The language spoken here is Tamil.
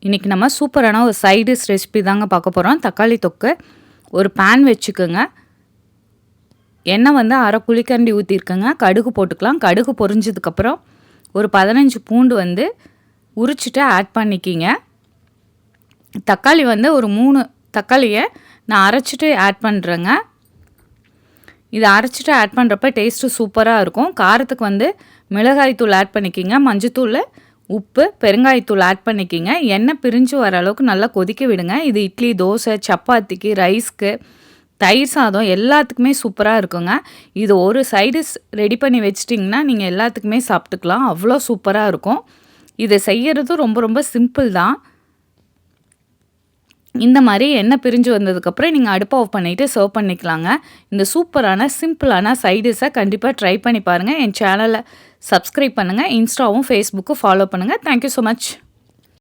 இன்றைக்கி நம்ம சூப்பரான ஒரு சைடிஷ் ரெசிபி தாங்க பார்க்க போகிறோம். தக்காளி தொக்கு. ஒரு பேன் வச்சுக்கோங்க. எண்ணெய் வந்து அரை குழிக்கரண்டி ஊற்றிருக்கேங்க. கடுகு போட்டுக்கலாம். கடுகு பொரிஞ்சதுக்கப்புறம் ஒரு 15 பூண்டு வந்து உரிச்சிட்டு ஆட் பண்ணிக்கிங்க. தக்காளி வந்து ஒரு 3 தக்காளியை நான் அரைச்சிட்டு ஆட் பண்ணுறேங்க. இதை அரைச்சிட்டு ஆட் பண்ணுறப்ப டேஸ்ட்டு சூப்பராக இருக்கும். காரத்துக்கு வந்து மிளகாய் தூள் ஆட் பண்ணிக்கிங்க. மஞ்சத்தூள், உப்பு, பெருங்காயத்தூள் ஆட் பண்ணிக்கிங்க. எண்ணெய் பிரிஞ்சு வர அளவுக்கு நல்லா கொதிக்க விடுங்க. இது இட்லி, தோசை, சப்பாத்திக்கு, ரைஸ்க்கு, தயிர் சாதம் எல்லாத்துக்குமே சூப்பராக இருக்குங்க. இது ஒரு சைடிஷ் ரெடி பண்ணி வச்சிட்டிங்கன்னா நீங்கள் எல்லாத்துக்குமே சாப்பிட்டுக்கலாம். அவ்வளோ சூப்பராக இருக்கும். இதை செய்கிறது ரொம்ப ரொம்ப சிம்பிள் தான். இந்த மாதிரி எண்ணெய் பிரிஞ்சு வந்ததுக்கப்புறம் நீங்கள் அடுப்பை ஆஃப் பண்ணிவிட்டு சர்வ் பண்ணிக்கலாங்க. இந்த சூப்பரான சிம்பிளான சைடிஷை கண்டிப்பாக ட்ரை பண்ணி பாருங்கள். என் சேனலை சப்ஸ்கிரைப் பண்ணுங்கள். இன்ஸ்டாவும் ஃபேஸ்புக்கும் ஃபாலோ பண்ணுங்கள். Thank you so much.